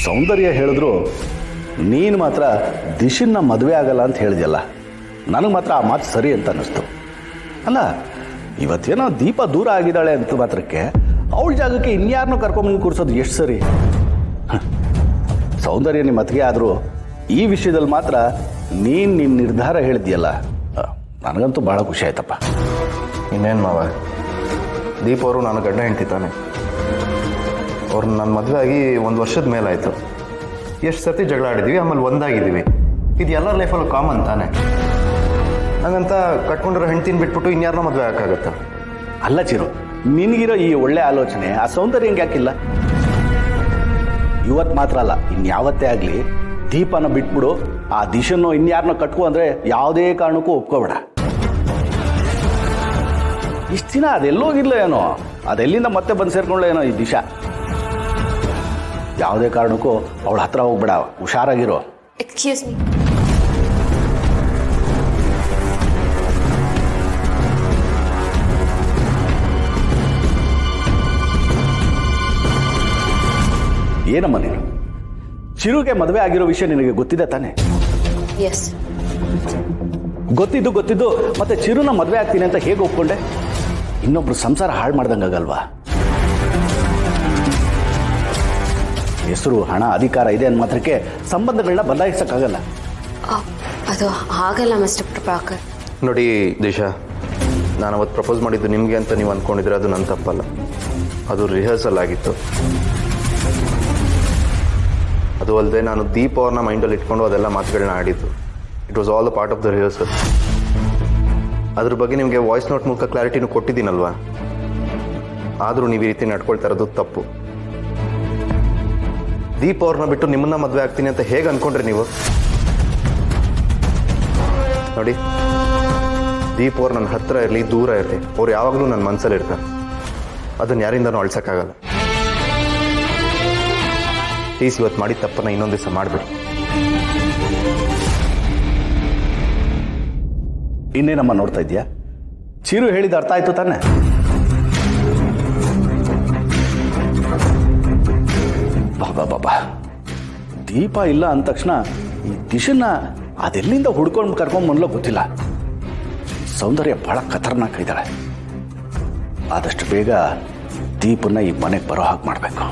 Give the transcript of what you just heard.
ಸೌಂದರ್ಯ ಹೇಳಿದ್ರು ನೀನು ಮಾತ್ರ ದಿಶನ್ನ ಮದುವೆ ಆಗಲ್ಲ ಅಂತ ಹೇಳಿದ್ಯಲ್ಲ, ನನಗೆ ಮಾತ್ರ ಆ ಮಾತು ಸರಿ ಅಂತ ಅನ್ನಿಸ್ತು. ಅಲ್ಲ, ಇವತ್ತೇನೋ ದೀಪ ದೂರ ಆಗಿದ್ದಾಳೆ ಅಂತ ಮಾತ್ರಕ್ಕೆ ಅವಳ ಜಾಗಕ್ಕೆ ಇನ್ಯಾರನ್ನೂ ಕರ್ಕೊಂಬಂದು ಕೂರಿಸೋದು ಎಷ್ಟು ಸರಿ? ಸೌಂದರ್ಯ ನಿಮ್ಮ ಮತ್ತಿಗೆ ಆದರೂ ಈ ವಿಷಯದಲ್ಲಿ ಮಾತ್ರ ನಿನ್ನ ನಿರ್ಧಾರ ಹೇಳಿದ್ಯಲ್ಲ, ನನಗಂತೂ ಭಾಳ ಖುಷಿ ಆಯ್ತಪ್ಪ. ಇನ್ನೇನು ಮಾವ, ದೀಪ ಅವರು ನಾನು ಗಂಡ ಹೆಂಡ್ತಿ ತಾನೆ. ಅವ್ರನ್ನ ನನ್ನ ಮದುವೆ ಆಗಿ 1 ವರ್ಷದ ಮೇಲಾಯಿತು. ಎಷ್ಟು ಸತಿ ಜಗಳ ಆಡಿದ್ದೀವಿ, ಆಮೇಲೆ ಒಂದಾಗಿದ್ದೀವಿ. ಇದು ಎಲ್ಲರ ಲೈಫಲ್ಲೂ ಕಾಮನ್ ತಾನೆ. ಹಾಗಂತ ಕಟ್ಕೊಂಡಿರೋ ಹೆಂಡ್ತಿನ ಬಿಟ್ಬಿಟ್ಟು ಇನ್ಯಾರನ್ನ ಮದುವೆ ಹಾಕಾಗತ್ತ? ಅಲ್ಲ ಚಿರು, ನಿನಗಿರೋ ಈ ಒಳ್ಳೆ ಆಲೋಚನೆ ಆ ಸೌಂದರ್ಯ ಹೆಂಗೆ ಯಾಕಿಲ್ಲ? ಇವತ್ತು ಮಾತ್ರ ಅಲ್ಲ, ಇನ್ಯಾವತ್ತೇ ಆಗಲಿ ದೀಪನ ಬಿಟ್ಬಿಡು, ಆ ದಿಶನ್ನು ಇನ್ಯಾರನ್ನ ಕಟ್ಕೊ ಅಂದರೆ ಯಾವುದೇ ಕಾರಣಕ್ಕೂ ಒಪ್ಕೋಬೇಡ. ಇಷ್ಟು ದಿನ ಅದೆಲ್ಲೋಗಿಲ್ಲ ಏನೋ, ಅದೆಲ್ಲಿಂದ ಮತ್ತೆ ಬಂದು ಸೇರ್ಕೊಳ್ಳೋ ಏನೋ ಈ ದಿಶಾ. ಯಾವುದೇ ಕಾರಣಕ್ಕೂ ಅವಳ ಹತ್ರ ಹೋಗ್ಬೇಡ, ಹುಷಾರಾಗಿರೋ. Excuse me. ಏನಮ್ಮ ನೀನು? ಚಿರುಗೆ ಮದುವೆ ಆಗಿರೋ ವಿಷಯ ನಿನಗೆ ಗೊತ್ತಿದೆ ತಾನೆ? ಎಸ್. ಗೊತ್ತಿದ್ದು ಮತ್ತೆ ಚಿರುನ ಮದುವೆ ಆಗ್ತೀನಿ ಅಂತ ಹೇಗೆ ಒಪ್ಕೊಂಡೆ? ಇನ್ನೊಬ್ರು ಸಂಸಾರ ಹಾಳು ಮಾಡ್ದಂಗಾಗಲ್ವಾ? ಹೆಸರು, ಹಣ, ಅಧಿಕಾರ ಇದೆ ಅಂದ ಮಾತ್ರಕ್ಕೆ ಸಂಬಂಧಗಳನ್ನ ಬದಲಾಯಿಸಕ್ಕಾಗಲ್ಲ. ಅದು ಹಾಗಲ್ಲ ಮಿಸ್ಟರ್ ಪ್ರಭಾಕರ್. ನೋಡಿ ದಿಶಾ, ನಾನು ಅವತ್ತು ಪ್ರಪೋಸ್ ಮಾಡಿದ್ದು ನಿಮಗೆ ಅಂತ ನೀವು ಅಂದ್ಕೊಂಡಿದ್ರೆ ಅದು ನನ್ನ ತಪ್ಪಲ್ಲ. ಅದು ರಿಹರ್ಸಲ್ ಆಗಿತ್ತು. ಅದು ಅಲ್ಲದೆ ನಾನು ದೀಪ್ ಅವ್ರನ್ನ ಮೈಂಡಲ್ಲಿ ಇಟ್ಕೊಂಡು ಅದೆಲ್ಲ ಮಾತುಗಳನ್ನ ಆಡಿದ್ದು. It was all the part of the rehearsal. ಅದ್ರ ಬಗ್ಗೆ ನಿಮಗೆ ವಾಯ್ಸ್ ನೋಟ್ ಮೂಲಕ ಕ್ಲಾರಿಟಿನೂ ಕೊಟ್ಟಿದ್ದೀನಲ್ವಾ? ಆದರೂ ನೀವು ಈ ರೀತಿ ನಡ್ಕೊಳ್ತಾ ಇರೋದು ತಪ್ಪು. ದೀಪ್ ಅವ್ರನ್ನ ಬಿಟ್ಟು ನಿಮ್ಮನ್ನ ಮದುವೆ ಆಗ್ತೀನಿ ಅಂತ ಹೇಗೆ ಅನ್ಕೊಂಡ್ರಿ ನೀವು? ನೋಡಿ, ದೀಪ್ ಅವ್ರು ನನ್ನ ಹತ್ರ ಇರಲಿ ದೂರ ಇರಲಿ, ಅವ್ರು ಯಾವಾಗಲೂ ನನ್ನ ಮನಸ್ಸಲ್ಲಿ ಇರ್ತಾರೆ. ಅದನ್ನು ಯಾರಿಂದನೂ ಅಳ್ಸೋಕ್ಕಾಗಲ್ಲ. ಪ್ಲೀಸ್ ಇವತ್ತು ಮಾಡಿದ ತಪ್ಪನ್ನ ಇನ್ನೊಂದು ದಿವಸ ಮಾಡಬೇಡಿ. ಇನ್ನೇನಮ್ಮ ನೋಡ್ತಾ ಇದೆಯಾ? ಚಿರು ಹೇಳಿದ ಅರ್ಥ ಆಯ್ತು ತಾನೆ? ಬಾಬಾ, ದೀಪ ಇಲ್ಲ ಅಂದ ತಕ್ಷಣ ಈ ದಿಶನ್ನ ಅದೆಲ್ಲಿಂದ ಹುಡ್ಕೊಂಡು ಕರ್ಕೊಂಡ್ಬಂದ್ಲೋ ಗೊತ್ತಿಲ್ಲ. ಸೌಂದರ್ಯ ಬಹಳ ಖತರ್ನಾಕ್ ಇದ್ದಾಳೆ. ಆದಷ್ಟು ಬೇಗ ದೀಪನ್ನ ಈ ಮನೆಗೆ ಬರೋ ಹಾಗೆ ಮಾಡಬೇಕು.